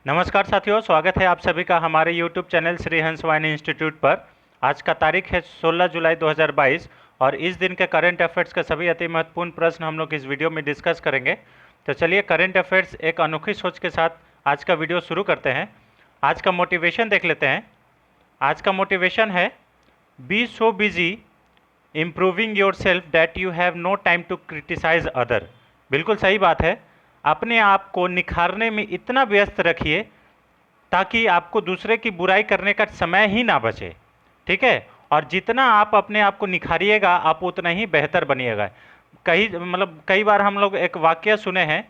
नमस्कार साथियों, स्वागत है आप सभी का हमारे YouTube channel Shri Hans wine institute पर। आज का तारीख है 16 जुलाई 2022 और इस दिन के करंट अफेयर्स के सभी अति महत्वपूर्ण प्रश्न हम लोग इस वीडियो में डिस्कस करेंगे। तो चलिए करंट अफेयर्स एक अनोखी सोच के साथ आज का वीडियो शुरू करते हैं। आज का मोटिवेशन देख लेते हैं। आज का मोटिवेशन है be so busy improving your self that you have no time to criticise other. बिल्कुल सही बात है। अपने आप को निखारने में इतना व्यस्त रखिए ताकि आपको दूसरे की बुराई करने का समय ही ना बचे। ठीक है, और जितना आप अपने आप को निखारिएगा आप उतना ही बेहतर बनिएगा। कई बार हम लोग एक वाक्य सुने हैं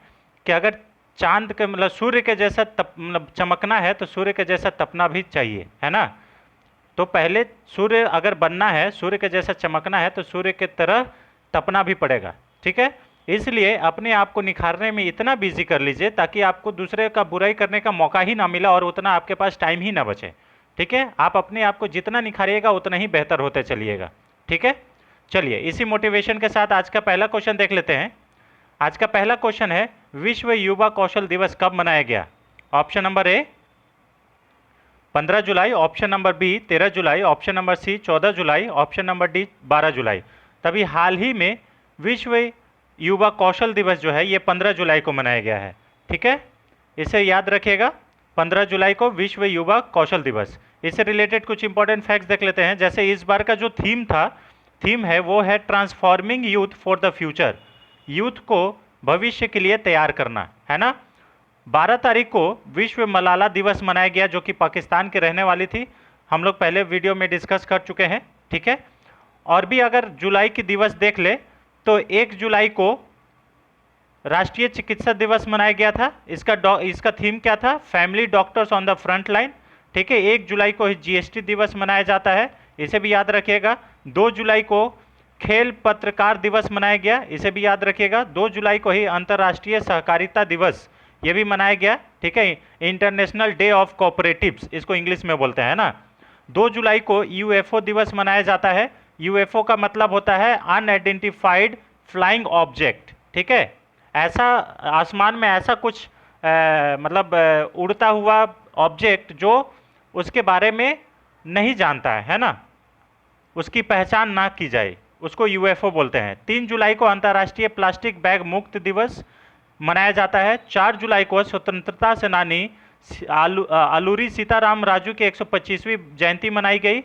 कि अगर चांद के सूर्य के जैसा चमकना है तो सूर्य के जैसा तपना भी चाहिए, है ना। तो पहले सूर्य अगर बनना है, सूर्य के जैसा चमकना है तो सूर्य के तरह तपना भी पड़ेगा। ठीक है, इसलिए अपने आप को निखारने में इतना बिजी कर लीजिए ताकि आपको दूसरे का बुराई करने का मौका ही ना मिला और उतना आपके पास टाइम ही ना बचे। ठीक है, आप अपने आप को जितना निखारिएगा उतना ही बेहतर होते चलिएगा। ठीक है, चलिए इसी मोटिवेशन के साथ आज का पहला क्वेश्चन देख लेते हैं। आज का पहला क्वेश्चन है विश्व युवा कौशल दिवस कब मनाया गया। ऑप्शन नंबर ए 15 जुलाई, ऑप्शन नंबर बी 13 जुलाई, ऑप्शन नंबर सी 14 जुलाई, ऑप्शन नंबर डी 12 जुलाई। तभी हाल ही में विश्व युवा कौशल दिवस जो है ये 15 जुलाई को मनाया गया है। ठीक है, इसे याद रखिएगा, 15 जुलाई को विश्व युवा कौशल दिवस। इससे रिलेटेड कुछ इंपॉर्टेंट फैक्ट्स देख लेते हैं। जैसे इस बार का जो थीम है वो है transforming youth for the future. Youth को भविष्य के लिए तैयार करना, है ना। 12 तारीख को विश्व मलाला दिवस मनाया गया जो कि पाकिस्तान की रहने वाली थी। हम लोग पहले वीडियो में डिस्कस कर चुके हैं। ठीक है, और भी अगर जुलाई की दिवस देख ले तो 1 जुलाई को राष्ट्रीय चिकित्सा दिवस मनाया गया था। इसका थीम क्या था, family doctors on the front line. ठीक है, 1 जुलाई को ही जीएसटी दिवस मनाया जाता है, इसे भी याद रखिएगा। 2 जुलाई को खेल पत्रकार दिवस मनाया गया, इसे भी याद रखिएगा। 2 जुलाई को ही अंतर्राष्ट्रीय सहकारिता दिवस ये भी मनाया गया। ठीक है, इंटरनेशनल डे ऑफ कोऑपरेटिव्स इसको इंग्लिश में बोलते हैं ना। 2 जुलाई को यूएफओ दिवस मनाया जाता है। यूएफओ का मतलब होता है अनआइडेंटिफाइड फ्लाइंग ऑब्जेक्ट। ठीक है, ऐसा आसमान में ऐसा कुछ उड़ता हुआ ऑब्जेक्ट जो उसके बारे में नहीं जानता है ना, उसकी पहचान ना की जाए, उसको यूएफओ बोलते हैं। 3 जुलाई को अंतर्राष्ट्रीय प्लास्टिक बैग मुक्त दिवस मनाया जाता है। 4 जुलाई को स्वतंत्रता सेनानी अलूरी सीताराम राजू की 125वीं जयंती मनाई गई।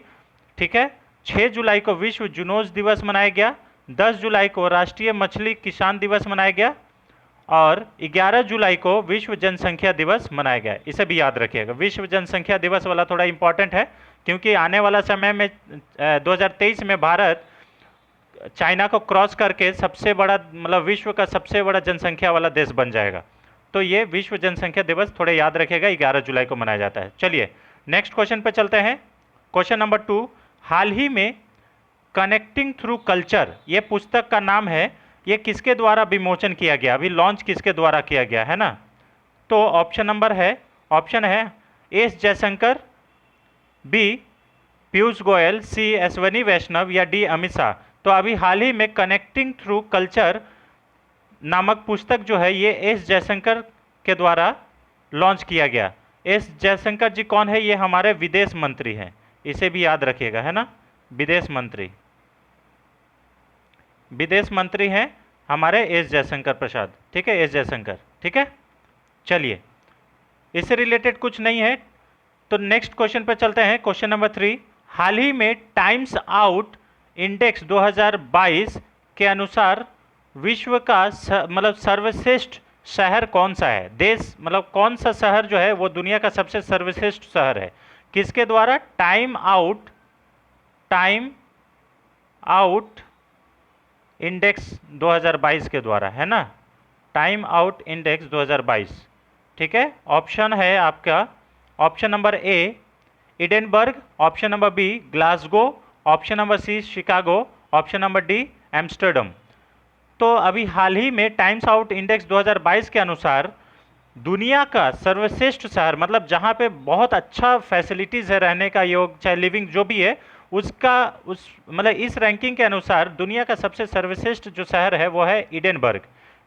ठीक है, 6 जुलाई को विश्व जुनोज दिवस मनाया गया। 10 जुलाई को राष्ट्रीय मछली किसान दिवस मनाया गया और 11 जुलाई को विश्व जनसंख्या दिवस मनाया गया। इसे भी याद रखिएगा, विश्व जनसंख्या दिवस वाला थोड़ा इंपॉर्टेंट है क्योंकि आने वाला समय में 2023 में भारत चाइना को क्रॉस करके सबसे बड़ा विश्व का सबसे बड़ा जनसंख्या वाला देश बन जाएगा। तो ये विश्व जनसंख्या दिवस थोड़े याद रखिएगा, 11 जुलाई को मनाया जाता है। चलिए नेक्स्ट क्वेश्चन पे चलते हैं। क्वेश्चन नंबर 2, हाल ही में कनेक्टिंग थ्रू कल्चर ये पुस्तक का नाम है, ये किसके द्वारा विमोचन किया गया, अभी लॉन्च किसके द्वारा किया गया, है ना। तो ऑप्शन है एस जयशंकर, बी पीयूष गोयल, सी अश्वनी वैष्णव या डी अमित शाह। तो अभी हाल ही में कनेक्टिंग थ्रू कल्चर नामक पुस्तक जो है ये एस जयशंकर के द्वारा लॉन्च किया गया। एस जयशंकर जी कौन है, ये हमारे विदेश मंत्री हैं, इसे भी याद रखिएगा, है ना। विदेश मंत्री हैं हमारे एस जयशंकर प्रसाद। ठीक है, एस जयशंकर। ठीक है, चलिए इससे रिलेटेड कुछ नहीं है तो नेक्स्ट क्वेश्चन पर चलते हैं। क्वेश्चन नंबर 3, हाल ही में टाइम्स आउट इंडेक्स 2022 के अनुसार विश्व का सर्वश्रेष्ठ शहर कौन सा है, देश कौन सा शहर जो है वो दुनिया का सबसे सर्वश्रेष्ठ शहर है, किसके द्वारा, टाइम आउट इंडेक्स 2022 के द्वारा, है ना। Time Out Index 2022। ठीक है, ऑप्शन है आपका option number A Edinburgh, option number B Glasgow, option number C Chicago, option number D Amsterdam. तो अभी हाल ही में टाइम्स आउट इंडेक्स 2022 के अनुसार दुनिया का सर्वश्रेष्ठ शहर जहाँ पे बहुत अच्छा फैसिलिटीज़ है रहने का योग चाहे लिविंग जो भी है इस रैंकिंग के अनुसार दुनिया का सबसे सर्वश्रेष्ठ जो शहर है वो है एडिनबर्ग।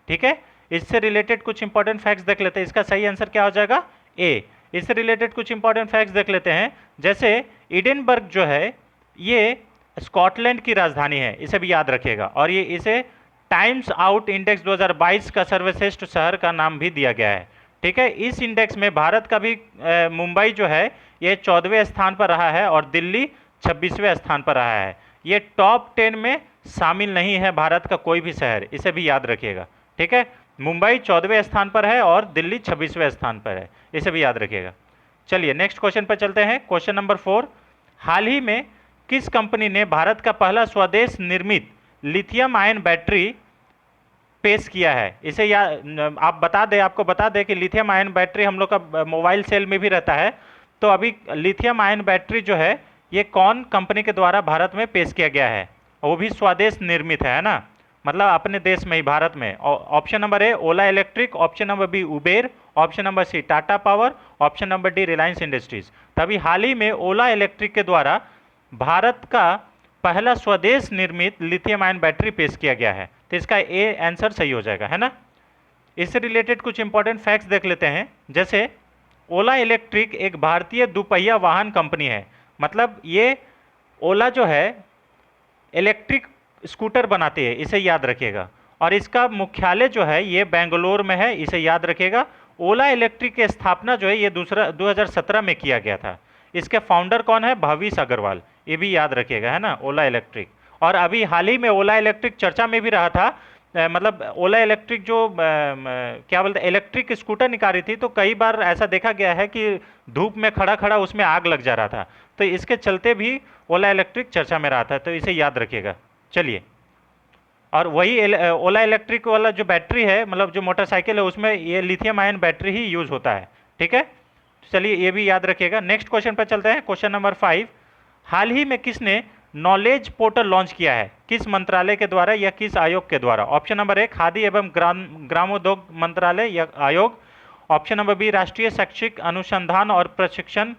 ठीक है, इससे रिलेटेड कुछ इंपॉर्टेंट फैक्ट्स देख लेते हैं। इसका सही आंसर क्या हो जाएगा, ए इससे रिलेटेड कुछ इंपॉर्टेंट फैक्ट्स देख लेते हैं। जैसे एडिनबर्ग जो है ये स्कॉटलैंड की राजधानी है, इसे भी याद रखिएगा, और ये इसे टाइम्स आउट इंडेक्स 2022 का सर्वश्रेष्ठ शहर का नाम भी दिया गया है। ठीक है, इस इंडेक्स में भारत का भी मुंबई जो है ये 14वें स्थान पर रहा है और दिल्ली 26वें स्थान पर रहा है। ये टॉप 10 में शामिल नहीं है भारत का कोई भी शहर, इसे भी याद रखिएगा। ठीक है, मुंबई 14वें स्थान पर है और दिल्ली 26वें स्थान पर है, इसे भी याद रखिएगा। चलिए नेक्स्ट क्वेश्चन पर चलते हैं। क्वेश्चन नंबर 4, हाल ही में किस कंपनी ने भारत का पहला स्वदेश निर्मित लिथियम आयन बैटरी पेश किया है? इसे आप बता दें, आपको बता दें कि लिथियम आयन बैटरी हम लोग का मोबाइल सेल में भी रहता है। तो अभी लिथियम आयन बैटरी जो है ये कौन कंपनी के द्वारा भारत में पेश किया गया है? वो भी स्वदेश निर्मित है ना, मतलब अपने देश में ही, भारत में। Option number A Ola Electric, option number B Uber, option number C Tata Power, option number D Reliance Industries. तभी हाल ही में ओला इलेक्ट्रिक के द्वारा भारत का पहला स्वदेश निर्मित लिथियम आयन बैटरी पेश किया गया है। तो इसका ए आंसर सही हो जाएगा, है ना। इससे रिलेटेड कुछ इंपॉर्टेंट फैक्ट्स देख लेते हैं। जैसे ओला इलेक्ट्रिक एक भारतीय दुपहिया वाहन कंपनी है, मतलब ये ओला जो है इलेक्ट्रिक स्कूटर बनाती है, इसे याद रखिएगा। और इसका मुख्यालय जो है ये बेंगलोर में है, इसे याद रखिएगा। ओला इलेक्ट्रिक की स्थापना जो है ये 2017 में किया गया था। इसके फाउंडर कौन है? भविष अग्रवाल, ये भी याद रखिएगा, है ना, ओला इलेक्ट्रिक। और अभी हाल ही में ओला इलेक्ट्रिक चर्चा में भी रहा था, मतलब ओला इलेक्ट्रिक जो क्या बोलते हैं इलेक्ट्रिक स्कूटर निकाली थी, तो कई बार ऐसा देखा गया है कि धूप में खड़ा खड़ा उसमें आग लग जा रहा था, तो इसके चलते भी ओला इलेक्ट्रिक चर्चा में रहा था, तो इसे याद रखिएगा। चलिए, और वही ओला इलेक्ट्रिक वाला जो बैटरी है, मतलब जो मोटरसाइकिल है, उसमें ये लिथियम आयन बैटरी ही यूज होता है। ठीक है, चलिए ये भी याद रखिएगा। नेक्स्ट क्वेश्चन पर चलते हैं। क्वेश्चन नंबर 5, हाल ही में किसने नॉलेज पोर्टल लॉन्च किया है? किस मंत्रालय के द्वारा या किस आयोग के द्वारा? ऑप्शन नंबर ए खादी एवं ग्रामोद्योग मंत्रालय या आयोग, ऑप्शन नंबर बी राष्ट्रीय शैक्षिक अनुसंधान और प्रशिक्षण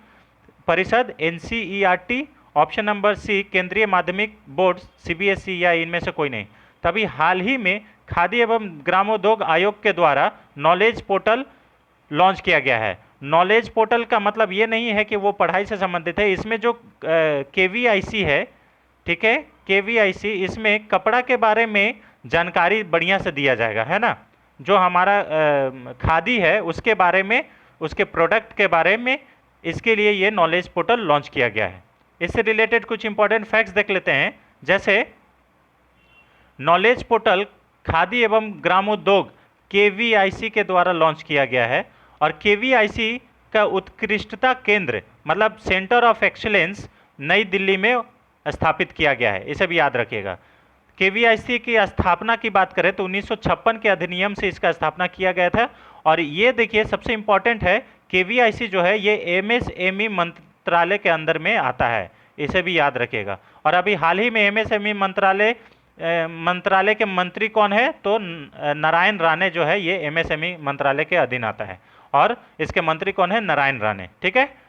परिषद NCERT, ऑप्शन नंबर सी केंद्रीय माध्यमिक बोर्ड CBSE, या इनमें से कोई नहीं। तभी हाल ही में खादी एवं ग्रामोद्योग आयोग के द्वारा नॉलेज पोर्टल लॉन्च किया गया है। नॉलेज पोर्टल का मतलब ये नहीं है कि वो पढ़ाई से संबंधित है, इसमें जो KVIC है, ठीक है, KVIC, इसमें कपड़ा के बारे में जानकारी बढ़िया से दिया जाएगा, है ना। जो हमारा खादी है उसके बारे में, उसके प्रोडक्ट के बारे में, इसके लिए ये नॉलेज पोर्टल लॉन्च किया गया है। इससे रिलेटेड कुछ इंपॉर्टेंट फैक्ट्स देख लेते हैं। जैसे नॉलेज पोर्टल खादी एवं ग्रामोद्योग KVIC के द्वारा लॉन्च किया गया है, और KVIC का उत्कृष्टता केंद्र मतलब सेंटर ऑफ एक्सीलेंस नई दिल्ली में स्थापित किया गया है, इसे भी याद रखिएगा। KVIC की स्थापना की बात करें तो 1956 के अधिनियम से इसका स्थापना किया गया था। और ये देखिए सबसे इंपॉर्टेंट है, KVIC जो है ये MSME मंत्रालय के अंदर में आता है, इसे भी याद रखिएगा। और अभी हाल ही में MSME मंत्रालय के मंत्री कौन है? तो नारायण राणे जो है ये MSME मंत्रालय के अधीन आता है, और इसके मंत्री कौन है? नारायण राणे। ठीक है,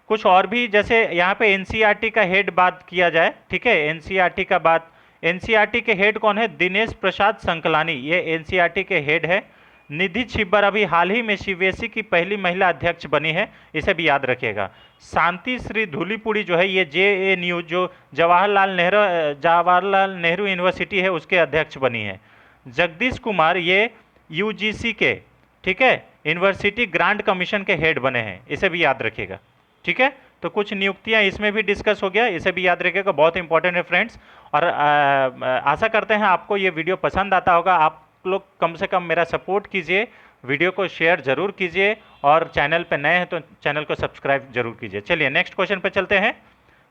कुछ और भी, जैसे यहाँ पे NCERT का हेड बात किया जाए, ठीक है, NCERT का बात, NCERT के हेड कौन है? दिनेश प्रसाद संकलानी, ये NCERT के हेड है। निधि छिब्बर अभी हाल ही में CBSE की पहली महिला अध्यक्ष बनी है, इसे भी याद रखिएगा। शांति श्री धूलीपुड़ी जो है ये JNU जो जवाहरलाल नेहरू यूनिवर्सिटी है उसके अध्यक्ष बनी है। जगदीश कुमार ये UGC के, ठीक है, यूनिवर्सिटी ग्रांट कमीशन के हेड बने हैं, इसे भी याद रखिएगा। ठीक है, तो कुछ नियुक्तियां इसमें भी डिस्कस हो गया, इसे भी याद रखिएगा, बहुत इंपॉर्टेंट है फ्रेंड्स। और आशा करते हैं आपको ये वीडियो पसंद आता होगा। आप लोग कम से कम मेरा सपोर्ट कीजिए, वीडियो को शेयर जरूर कीजिए, और चैनल पे नए हैं तो चैनल को सब्सक्राइब जरूर कीजिए। चलिए नेक्स्ट क्वेश्चन पे चलते हैं।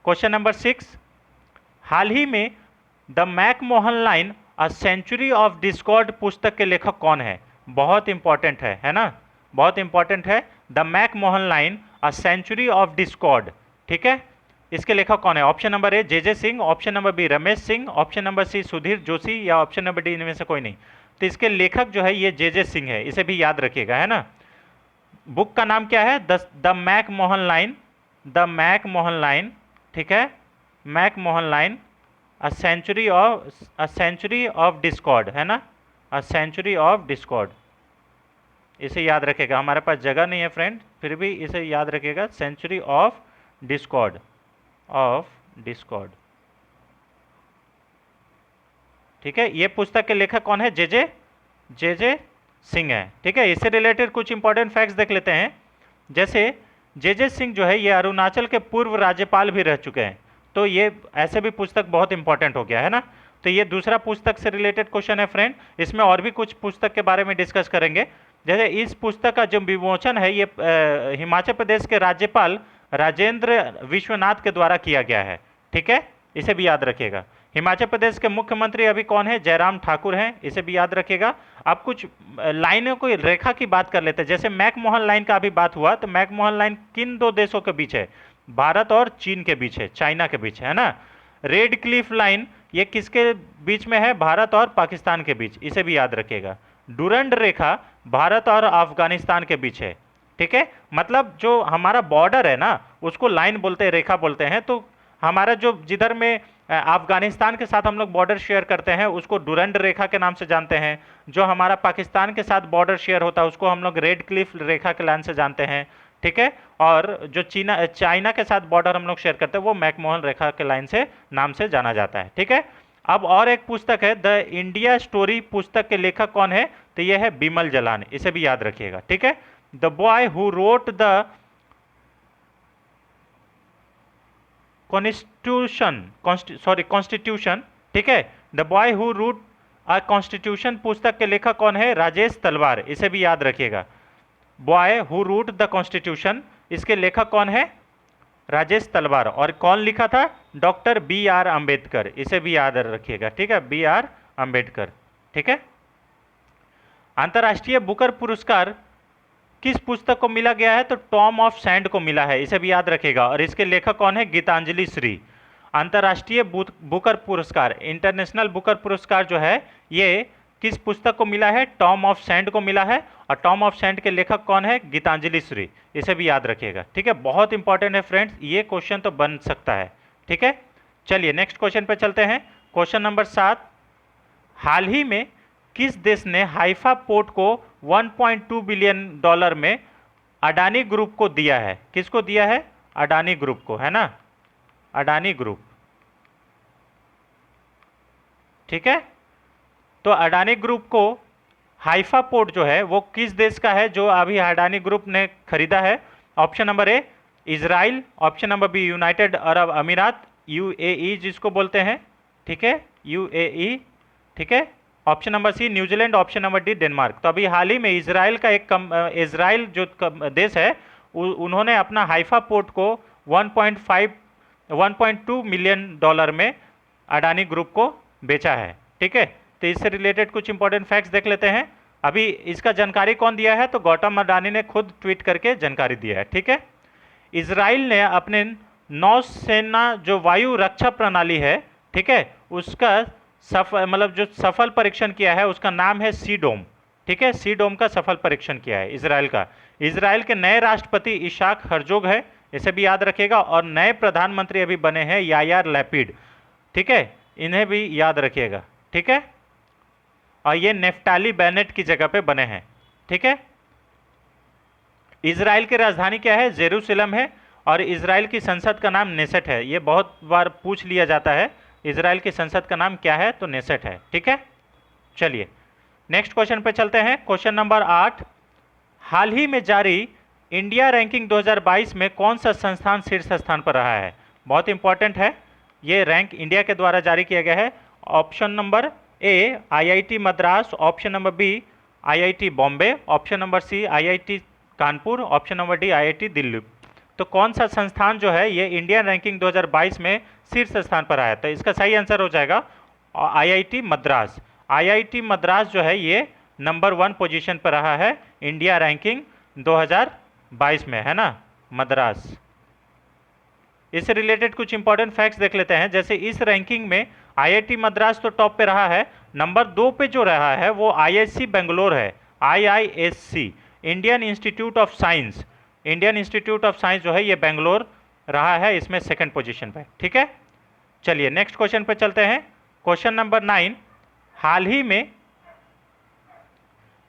क्वेश्चन नंबर 6, हाल ही में the McMahon Line a century of discord पुस्तक के लेखक कौन है? बहुत इंपॉर्टेंट है ना, बहुत इंपॉर्टेंट है। The McMahon Line a century of discord, ठीक है, इसके लेखक कौन है? Option number A JJ Singh, option number B Ramesh Singh, option number C Sudhir Joshi, या ऑप्शन नंबर डी इनमें से कोई नहीं। तो इसके लेखक जो है ये JJ सिंह है, इसे भी याद रखिएगा, है ना। बुक का नाम क्या है? The McMahon Line, the McMahon Line, ठीक है, McMahon Line a century of discord, है ना, अ सेंचुरी ऑफ डिस्कॉर्ड। इसे याद रखेगा, हमारे पास जगह नहीं है फ्रेंड, फिर भी इसे याद रखेगा, century of discord, of discord. ठीक है, ये पुस्तक के लेखक कौन है? जे सिंह है। ठीक है, इससे रिलेटेड कुछ इंपॉर्टेंट फैक्ट्स देख लेते हैं। जैसे जे सिंह जो है ये अरुणाचल के पूर्व राज्यपाल भी रह चुके हैं, तो ये ऐसे भी पुस्तक बहुत इंपॉर्टेंट हो गया है ना। तो ये दूसरा पुस्तक से रिलेटेड क्वेश्चन है फ्रेंड। इसमें और भी कुछ पुस्तक के बारे में डिस्कस करेंगे। जैसे इस पुस्तक का जो विमोचन है ये हिमाचल प्रदेश के राज्यपाल राजेंद्र विश्वनाथ के द्वारा किया गया है। ठीक है, इसे भी याद रखिएगा। हिमाचल प्रदेश के मुख्यमंत्री अभी कौन है? जयराम ठाकुर हैं, इसे भी याद रखिएगा। अब कुछ लाइनों को, रेखा की बात कर लेते हैं। जैसे मैकमोहन लाइन का अभी बात हुआ, तो मैकमोहन लाइन किन दो देशों के बीच है? भारत और चीन के बीच है, चाइना के बीच है ना। रेड क्लिफ लाइन ये किसके बीच में है? भारत और पाकिस्तान के बीच, इसे भी याद रखिएगा। डुरंड रेखा भारत और अफगानिस्तान के बीच है। ठीक है, मतलब जो हमारा बॉर्डर है ना उसको लाइन बोलते हैं, रेखा बोलते हैं। तो हमारा जो जिधर में अफगानिस्तान के साथ हम लोग बॉर्डर शेयर करते हैं उसको डुरंड रेखा के नाम से जानते हैं। जो हमारा पाकिस्तान के साथ बॉर्डर शेयर होता है उसको हम लोग रेड क्लिफ रेखा के नाम से जानते हैं। ठीक है, और जो चाइना के साथ बॉर्डर हम लोग शेयर करते हैं वो मैकमोहन रेखा के लाइन से नाम से जाना जाता है। ठीक है, अब और एक पुस्तक है द इंडिया स्टोरी, पुस्तक के लेखक कौन है? तो यह है बिमल जलान, इसे भी याद रखिएगा। ठीक है, the boy who wrote the constitution. ठीक है, the boy who wrote a constitution पुस्तक के लेखक कौन है? राजेश तलवार, इसे भी याद रखिएगा। Boy who wrote the constitution, इसके लेखक कौन है? राजेश तलवार। और कौन लिखा था? Doctor B.R. अंबेडकर, इसे भी याद रखिएगा। ठीक है, B.R. अंबेडकर। ठीक है, अंतर्राष्ट्रीय बुकर पुरस्कार किस पुस्तक को मिला गया है? तो टॉम ऑफ सैंड को मिला है, इसे भी याद रखेगा। और इसके लेखक कौन है? गीतांजलि श्री। अंतर्राष्ट्रीय बुकर पुरस्कार, इंटरनेशनल बुकर पुरस्कार जो है ये किस पुस्तक को मिला है? टॉम ऑफ सैंड को मिला है। और टॉम ऑफ सैंड के लेखक कौन है? गीतांजलि श्री, इसे भी याद रखिएगा। ठीक है, बहुत इंपॉर्टेंट है फ्रेंड्स, ये क्वेश्चन तो बन सकता है। ठीक है, चलिए नेक्स्ट क्वेश्चन पे चलते हैं। क्वेश्चन नंबर 7, हाल ही में किस देश ने हाइफा पोर्ट को $1.2 बिलियन में अडानी ग्रुप को दिया है? किसको दिया है? अडानी ग्रुप को, है ना, अडानी ग्रुप। ठीक है, तो अडानी ग्रुप को हाइफा पोर्ट जो है वो किस देश का है जो अभी अडानी ग्रुप ने खरीदा है? Option number A Israel, option number B United Arab Emirates, UAE जिसको बोलते हैं। ठीक है, UAE। ठीक है, option number C New Zealand, option number D Denmark. तो अभी हाल ही में इजराइल का इजराइल जो देश है उन्होंने अपना हाइफा पोर्ट को 1.2 मिलियन डॉलर में अडानी ग्रुप को बेचा है। ठीक है, तो इससे रिलेटेड कुछ इंपॉर्टेंट फैक्ट्स देख लेते हैं। अभी इसका जानकारी कौन दिया है? तो गौतम अडानी ने खुद ट्वीट करके जानकारी दिया है। ठीक है, इजराइल ने अपने नौसेना जो वायु रक्षा प्रणाली है, ठीक है, उसका जो सफल परीक्षण किया है उसका नाम है सीडोम। ठीक है, सीडोम का सफल परीक्षण किया है इजराइल का। इजराइल के नए राष्ट्रपति इशाक हर्जोग है, इसे भी याद रखिएगा। और नए प्रधानमंत्री अभी बने हैं यायार लैपिड। ठीक है, इन्हें भी याद रखिएगा। ठीक है, और ये नेफ्टाली बेनेट की जगह पे बने हैं। ठीक है, इजराइल की राजधानी क्या है? जेरूसलम है। और इजराइल की संसद का नाम नेसेट है, ये बहुत बार पूछ लिया जाता है, इजराइल की संसद का नाम क्या है? तो नेसेट है। ठीक है, चलिए नेक्स्ट क्वेश्चन पे चलते हैं। क्वेश्चन नंबर 8, हाल ही में जारी इंडिया रैंकिंग 2022 में कौन सा संस्थान शीर्ष स्थान पर रहा है? बहुत इंपॉर्टेंट है, ये रैंक इंडिया के द्वारा जारी किया गया है। Option number A IIT Madras, option number B IIT Bombay, option number C IIT Kanpur, option number D IIT Delhi. तो कौन सा संस्थान जो है ये इंडियन रैंकिंग 2022 में शीर्ष स्थान पर आया? तो इसका सही आंसर हो जाएगा IIT मद्रास। IIT मद्रास जो है ये नंबर 1 पोजीशन पर रहा है इंडिया रैंकिंग 2022 में, है ना, मद्रास। इससे रिलेटेड कुछ इंपॉर्टेंट फैक्ट्स देख लेते हैं। जैसे इस रैंकिंग में IIT मद्रास तो टॉप पे रहा है, नंबर 2 पे जो रहा है वो IISc बेंगलोर है, IISc Indian institute of science. Indian institute of science जो है ये बेंगलोर रहा है, इसमें सेकंड पोजीशन पे। ठीक है, चलिए नेक्स्ट क्वेश्चन पे चलते हैं। क्वेश्चन नंबर 9,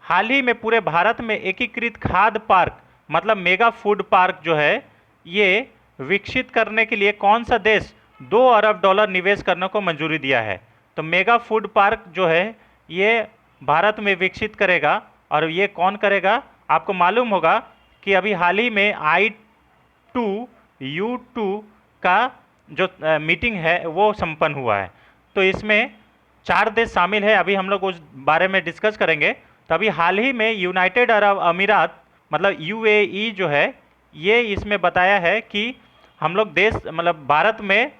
हाल ही में पूरे भारत में एकीकृत खाद्य पार्क मतलब मेगा फूड पार्क जो है ये विकसित करने के लिए कौन सा देश 2 अरब डॉलर निवेश करने को मंजूरी दिया है? तो मेगा फूड पार्क जो है ये भारत में विकसित करेगा, और ये कौन करेगा? आपको मालूम होगा कि अभी हाल ही में I2U2 का जो मीटिंग है वो संपन्न हुआ है। तो इसमें 4 देश शामिल है, अभी हम लोग उस बारे में डिस्कस करेंगे। तो अभी हाल ही में यूनाइटेड अरब अमीरात मतलब UAE जो है ये इसमें बताया है कि हम लोग देश मतलब भारत में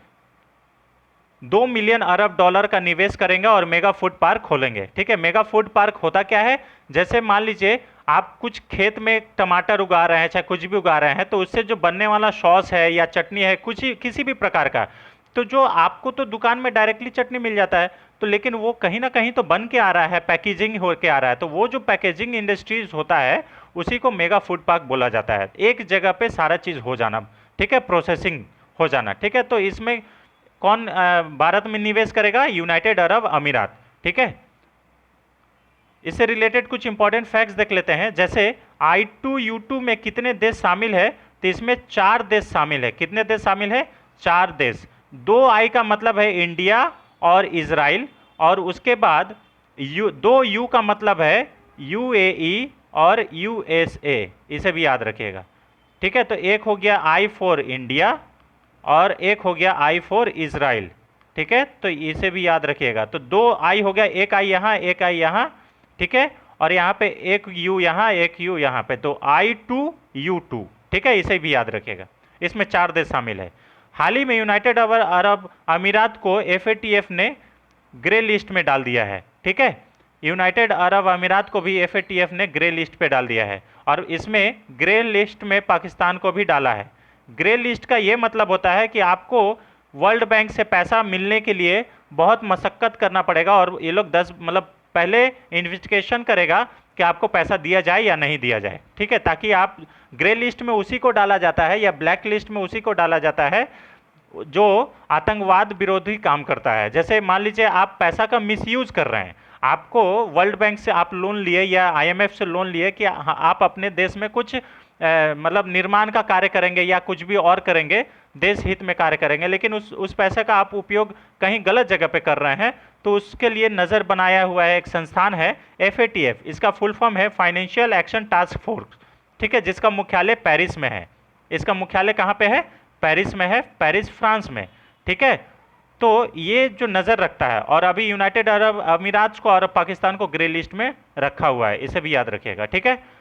2 मिलियन अरब डॉलर का निवेश करेंगे और मेगा फूड पार्क खोलेंगे। ठीक है, मेगा फूड पार्क होता क्या है? जैसे मान लीजिए आप कुछ खेत में टमाटर उगा रहे हैं, चाहे कुछ भी उगा रहे हैं, तो उससे जो बनने वाला सॉस है या चटनी है, कुछ ही किसी भी प्रकार का, तो जो आपको तो दुकान में डायरेक्टली चटनी मिल जाता है, तो लेकिन वो कहीं ना कहीं तो बन के आ रहा है, पैकेजिंग हो के आ रहा है। तो वो जो पैकेजिंग इंडस्ट्रीज होता है उसी को मेगा फूड पार्क बोला जाता है। एक जगह पे सारा चीज़ हो जाना, ठीक है, प्रोसेसिंग हो जाना। ठीक है, तो इसमें कौन भारत में निवेश करेगा? यूनाइटेड अरब अमीरात। ठीक है, इससे रिलेटेड कुछ इंपॉर्टेंट फैक्ट्स देख लेते हैं। जैसे I2U2 में कितने देश शामिल है? तो इसमें 4 देश शामिल है। कितने देश शामिल है? 4 देश। 2 का मतलब है इंडिया और इजराइल, और उसके बाद 2 का मतलब है UAE और USA, इसे भी याद रखिएगा। ठीक है, तो एक हो गया I फॉर इंडिया और एक हो गया I फॉर इजराइल। ठीक है, तो इसे भी याद रखिएगा। तो 2 I हो गया, एक I यहाँ, एक I यहाँ। ठीक है, और यहाँ पे एक U यहाँ, एक U यहाँ पे, तो I2U2। ठीक है, इसे भी याद रखिएगा। इसमें 4 देश शामिल है। हाल ही में यूनाइटेड अरब अमीरात को FATF ने ग्रे लिस्ट में डाल दिया है। ठीक है, यूनाइटेड अरब अमीरात को भी FATF ने ग्रे लिस्ट पे डाल दिया है, और इसमें ग्रे लिस्ट में पाकिस्तान को भी डाला है। ग्रे लिस्ट का ये मतलब होता है कि आपको वर्ल्ड बैंक से पैसा मिलने के लिए बहुत मशक्कत करना पड़ेगा, और ये लोग 10 मतलब पहले इन्वेस्टिगेशन करेगा कि आपको पैसा दिया जाए या नहीं दिया जाए। ठीक है, ताकि आप ग्रे लिस्ट में उसी को डाला जाता है या ब्लैक लिस्ट में उसी को डाला जाता है जो आतंकवाद विरोधी काम करता है। जैसे मान लीजिए आप पैसा का मिसयूज कर रहे हैं, आपको वर्ल्ड बैंक से आप लोन लिए या IMF से लोन लिए कि आप अपने देश में कुछ मतलब निर्माण का कार्य करेंगे या कुछ भी और करेंगे, देश हित में कार्य करेंगे, लेकिन उस पैसे का आप उपयोग कहीं गलत जगह पे कर रहे हैं, तो उसके लिए नज़र बनाया हुआ है एक संस्थान है FATF। इसका फुल फॉर्म है फाइनेंशियल एक्शन टास्क फोर्स। ठीक है, जिसका मुख्यालय पेरिस में है। इसका मुख्यालय कहाँ पे है? पेरिस में है, पेरिस फ्रांस में। ठीक है, तो ये जो नज़र रखता है, और अभी यूनाइटेड अरब अमीरात को और पाकिस्तान को ग्रे लिस्ट में रखा हुआ है, इसे भी याद रखिएगा। ठीक है,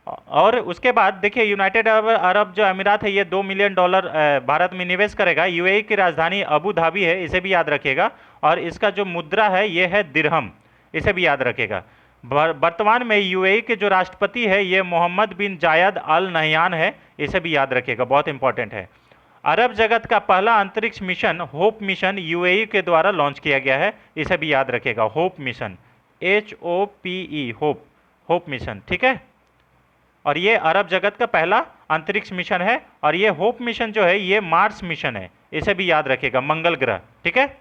और उसके बाद देखिए यूनाइटेड अरब जो अमीरात है ये 2 मिलियन डॉलर भारत में निवेश करेगा। UAE की राजधानी अबू धाबी है, इसे भी याद रखिएगा, और इसका जो मुद्रा है ये है दिरहम, इसे भी याद रखिएगा। वर्तमान में UAE के जो राष्ट्रपति है ये मोहम्मद बिन जायद अल नहयान है, इसे भी याद रखिएगा, बहुत इंपॉर्टेंट है। अरब जगत का पहला अंतरिक्ष मिशन होप मिशन UAE के द्वारा लॉन्च किया गया है, इसे भी याद रखिएगा, hope mission, HOPE, hope mission. ठीक है, और ये अरब जगत का पहला अंतरिक्ष मिशन है, और ये होप मिशन जो है ये मार्स मिशन है, इसे भी याद रखिएगा, मंगल ग्रह। ठीक है,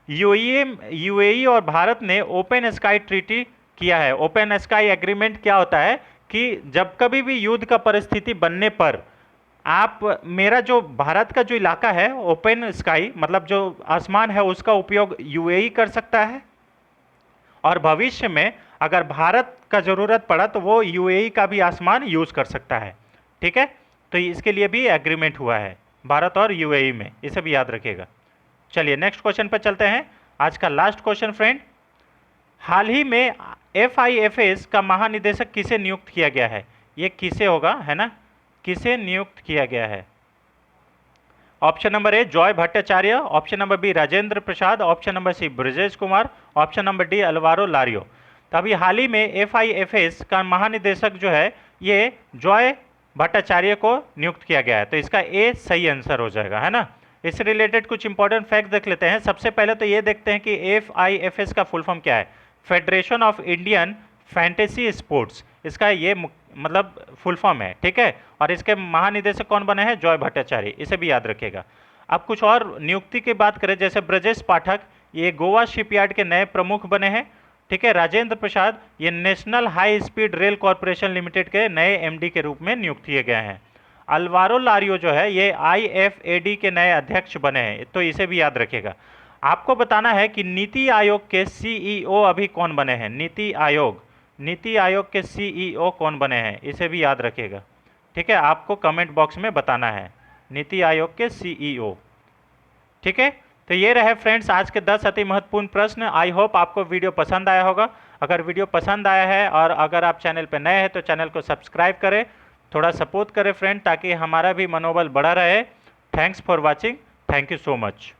UAE और भारत ने ओपन स्काई ट्रीटी किया है। ओपन स्काई एग्रीमेंट क्या होता है कि जब कभी भी युद्ध का परिस्थिति बनने पर आप मेरा जो भारत का जो इलाका है ओपन स्काई मतलब जो आसमान है उसका उपयोग UAE कर सकता है, और भविष्य में अगर भारत का ज़रूरत पड़ा तो वो UAE का भी आसमान यूज़ कर सकता है। ठीक है, तो इसके लिए भी एग्रीमेंट हुआ है भारत और UAE में, इसे भी याद रखिएगा। चलिए नेक्स्ट क्वेश्चन पर चलते हैं। आज का लास्ट क्वेश्चन फ्रेंड, हाल ही में FIFS का महानिदेशक किसे नियुक्त किया गया है? ये किसे होगा, है ना, किसे नियुक्त किया गया है? Option number A Joy Bhattacharya, option number B Rajendra Prasad, option number C Brajesh Kumar, option number D Alvaro लारियो। तो अभी हाल ही में FIFS का महानिदेशक जो है ये जॉय भट्टाचार्य को नियुक्त किया गया है, तो इसका A सही आंसर हो जाएगा, है ना। इससे रिलेटेड कुछ इंपॉर्टेंट फैक्ट देख लेते हैं। सबसे पहले तो ये देखते हैं कि FIFS का फुल फॉर्म क्या है, federation of Indian fantasy sports, इसका ये मतलब फुल फॉर्म है। ठीक है, और इसके महानिदेशक कौन बने हैं? जॉय भट्टाचार्य, इसे भी याद रखिएगा। अब कुछ और नियुक्ति की बात करें, जैसे ब्रजेश पाठक ये गोवा शिपयार्ड के नए प्रमुख बने हैं। ठीक है, राजेंद्र प्रसाद ये national high speed rail corporation limited के नए एमडी के रूप में नियुक्त किए गए हैं। अल्वारो लारियो जो है ये आईएफएडी के नए अध्यक्ष बने हैं, तो इसे भी याद रखिएगा। आपको बताना है कि नीति आयोग के सीईओ अभी कौन बने हैं। नीति आयोग के सीईओ कौन बने हैं, इसे भी याद रखिएगा। ठीक है, आपको कमेंट बॉक्स में बताना है नीति आयोग के सीईओ। ठीक है, तो ये रहे फ्रेंड्स आज के 10 अति महत्वपूर्ण प्रश्न। आई होप आपको वीडियो पसंद आया होगा। अगर वीडियो पसंद आया है और अगर आप चैनल पर नए हैं तो चैनल को सब्सक्राइब करें, थोड़ा सपोर्ट करें फ्रेंड, ताकि हमारा भी मनोबल बढ़ा रहे। Thanks for watching, thank you so much.